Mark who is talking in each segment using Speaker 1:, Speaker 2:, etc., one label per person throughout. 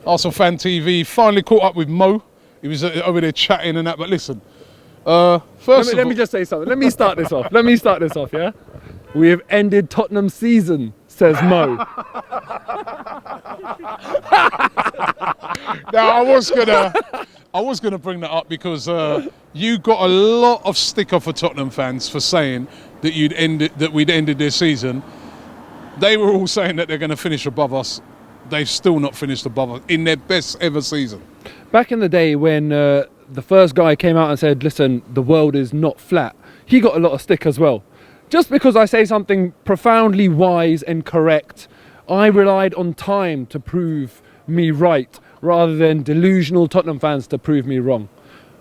Speaker 1: Arsenal Fan TV finally caught up with Mo. He was over there chatting and that. But listen,
Speaker 2: let me just say something. Let me start this off. Yeah, we have ended Tottenham's season, says Mo.
Speaker 1: Now I was gonna bring that up because you got a lot of sticker for Tottenham fans for saying that we'd ended their season. They were all saying that they're going to finish above us. They've still not finished above us in their best ever season.
Speaker 2: Back in the day when the first guy came out and said, listen, the world is not flat, he got a lot of stick as well. Just because I say something profoundly wise and correct, I relied on time to prove me right rather than delusional Tottenham fans to prove me wrong.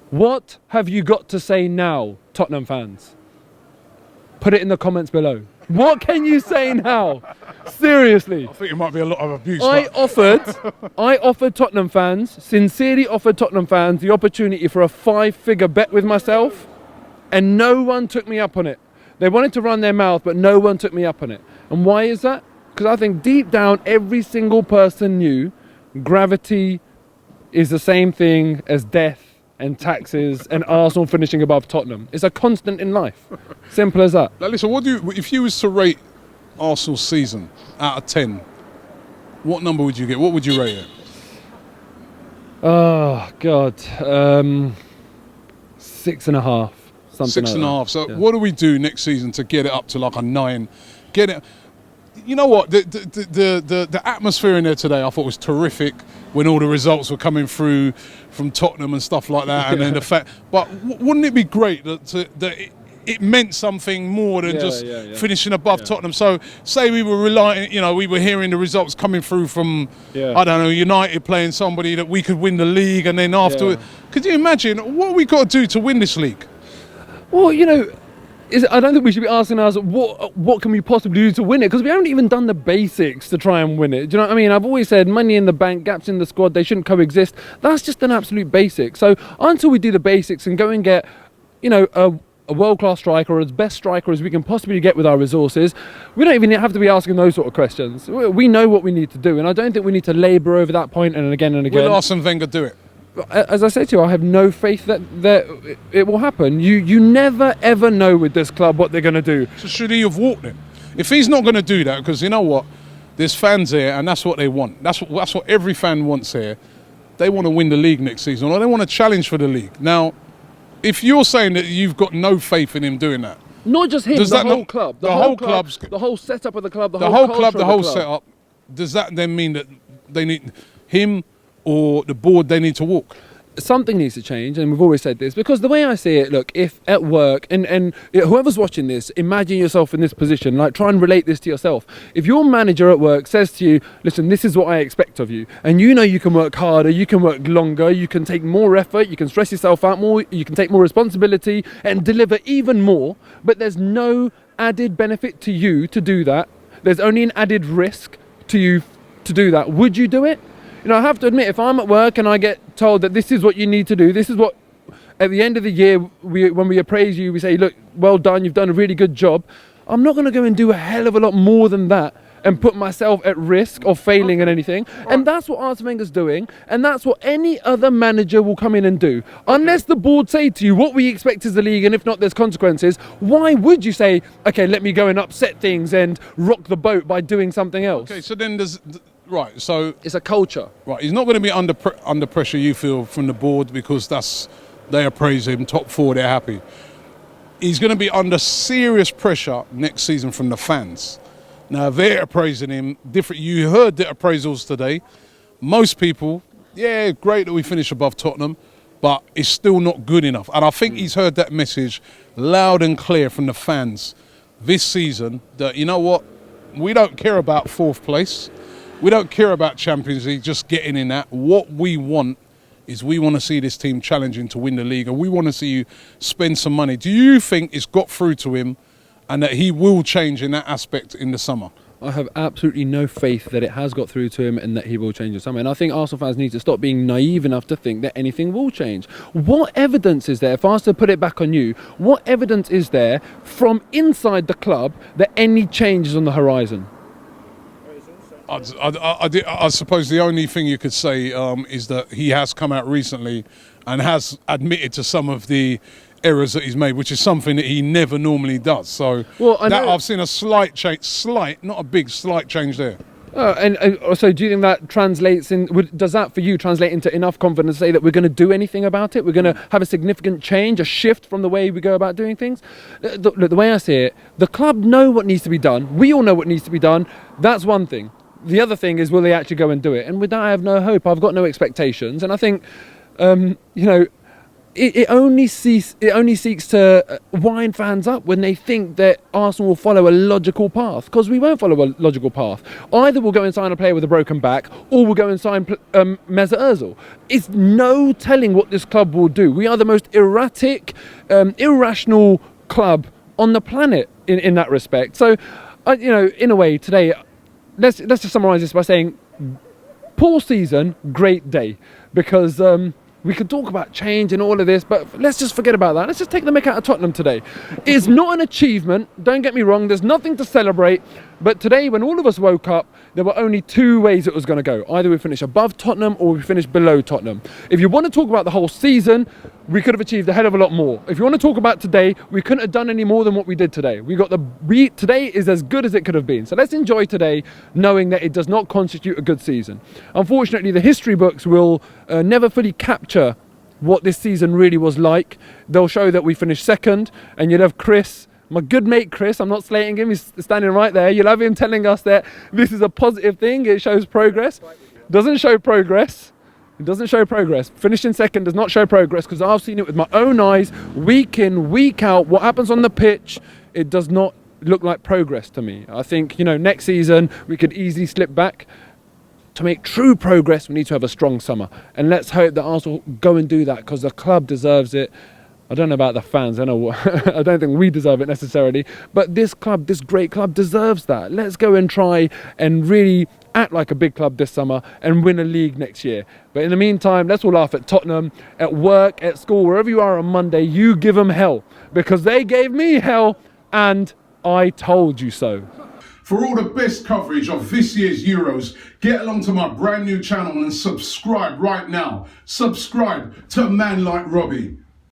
Speaker 2: What have you got to say now, Tottenham fans? Put it in the comments below. What can you say now? Seriously.
Speaker 1: I think it might be a lot of abuse.
Speaker 2: I offered Tottenham fans, sincerely offered Tottenham fans the opportunity for a 5-figure bet with myself, and no one took me up on it. They wanted to run their mouth, but no one took me up on it. And why is that? Because I think deep down, every single person knew gravity is the same thing as death and taxes and Arsenal finishing above Tottenham. It's a constant in life. Simple as that.
Speaker 1: Now listen, if you was to rate Arsenal's season out of 10, what number would you get? What would you rate it?
Speaker 2: Oh, God. 6.5. Something
Speaker 1: 6.5.
Speaker 2: Like
Speaker 1: So
Speaker 2: yeah.
Speaker 1: what do we do next season to get it up to like a 9? Get it. You know what? The atmosphere in there today I thought was terrific when all the results were coming through from Tottenham and stuff like that. And then the fact, but wouldn't it be great that it meant something more than just finishing above Tottenham? So say we were relying, we were hearing the results coming through from, I don't know, United playing somebody that we could win the league, and then afterwards, could you imagine what we got to do to win this league?
Speaker 2: Well, I don't think we should be asking us what can we possibly do to win it, because we haven't even done the basics to try and win it. Do you know what I mean? I've always said money in the bank, gaps in the squad, they shouldn't coexist. That's just an absolute basic. So until we do the basics and go and get, a world-class striker or as best striker as we can possibly get with our resources, we don't even have to be asking those sort of questions. We know what we need to do, and I don't think we need to labour over that point and again and again.
Speaker 1: Will Arsene Wenger do it?
Speaker 2: As I said to you, I have no faith that it will happen. You never ever know with this club what they're going to do.
Speaker 1: So should he have walked in? If he's not going to do that, because you know what, there's fans here and that's what they want. That's what every fan wants here. They want to win the league next season, or they want to challenge for the league. Now, if you're saying that you've got no faith in him doing that,
Speaker 2: not just him, the whole club, the whole setup of the club, the whole club, the whole setup.
Speaker 1: Does that then mean that they need him? Or the board, they need to walk?
Speaker 2: Something needs to change, and we've always said this, because the way I see it, look, if at work, and whoever's watching this, imagine yourself in this position, like try and relate this to yourself. If your manager at work says to you, listen, this is what I expect of you, and you can work harder, you can work longer, you can take more effort, you can stress yourself out more, you can take more responsibility and deliver even more, but there's no added benefit to you to do that, there's only an added risk to you to do that, would you do it? I have to admit, if I'm at work and I get told that this is what you need to do, this is what, at the end of the year, when we appraise you, we say, look, well done, you've done a really good job. I'm not going to go and do a hell of a lot more than that and put myself at risk of failing at anything. And that's what Arsene Wenger's doing, and that's what any other manager will come in and do. Unless the board say to you what we expect is the league, and if not, there's consequences, why would you say, okay, let me go and upset things and rock the boat by doing something else?
Speaker 1: Okay, so then there's... Right, so...
Speaker 2: It's a culture.
Speaker 1: Right, he's not going to be under pressure, you feel, from the board, because they appraise him, top 4, they're happy. He's going to be under serious pressure next season from the fans. Now, they're appraising him different. You heard the appraisals today. Most people, great that we finish above Tottenham, but it's still not good enough. And I think he's heard that message loud and clear from the fans this season, that, you know what, we don't care about 4th place. We don't care about Champions League, just getting in that. What we want is we want to see this team challenging to win the league, and we want to see you spend some money. Do you think it's got through to him and that he will change in that aspect in the summer?
Speaker 2: I have absolutely no faith that it has got through to him and that he will change in summer. And I think Arsenal fans need to stop being naive enough to think that anything will change. What evidence is there, if I was to put it back on you, what evidence is there from inside the club that any change is on the horizon?
Speaker 1: I suppose the only thing you could say is that he has come out recently and has admitted to some of the errors that he's made, which is something that he never normally does. So I've seen a slight change, not a big, slight change there.
Speaker 2: And also, do you think that translates in? Does that for you translate into enough confidence to say that we're going to do anything about it? We're going to have a significant change, a shift from the way we go about doing things. The way I see it, the club know what needs to be done. We all know what needs to be done. That's one thing. The other thing is, will they actually go and do it? And with that, I have no hope. I've got no expectations, and I think, it only seeks to wind fans up when they think that Arsenal will follow a logical path, because we won't follow a logical path. Either we'll go and sign a player with a broken back, or we'll go and sign Mesut Ozil. It's no telling what this club will do. We are the most erratic, irrational club on the planet in that respect. So, in a way, today, let's just summarise this by saying, poor season, great day, because we could talk about change and all of this, but let's just forget about that. Let's just take the mick out of Tottenham today. It's not an achievement, don't get me wrong, there's nothing to celebrate, but today when all of us woke up, there were only two ways it was going to go. Either we finish above Tottenham or we finish below Tottenham. If you want to talk about the whole season, we could have achieved a hell of a lot more. If you want to talk about today, we couldn't have done any more than what we did today. Today is as good as it could have been. So let's enjoy today, knowing that it does not constitute a good season. Unfortunately, the history books will never fully capture what this season really was like. They'll show that we finished second, and you'll have Chris, my good mate Chris, I'm not slating him, he's standing right there. You'll have him telling us that this is a positive thing, it shows progress. Doesn't show progress. It doesn't show progress. Finishing second does not show progress, because I've seen it with my own eyes, week in, week out. What happens on the pitch, it does not look like progress to me. I think, next season we could easily slip back. To make true progress, we need to have a strong summer. And let's hope that Arsenal go and do that, because the club deserves it. I don't know about the fans, I don't think we deserve it necessarily, but this club, this great club, deserves that. Let's go and try and really act like a big club this summer and win a league next year. But in the meantime, let's all laugh at Tottenham, at work, at school, wherever you are on Monday. You give them hell, because they gave me hell, and I told you so.
Speaker 1: For all the best coverage of this year's Euros, get along to my brand new channel and subscribe right now. Subscribe to a man like Robbie.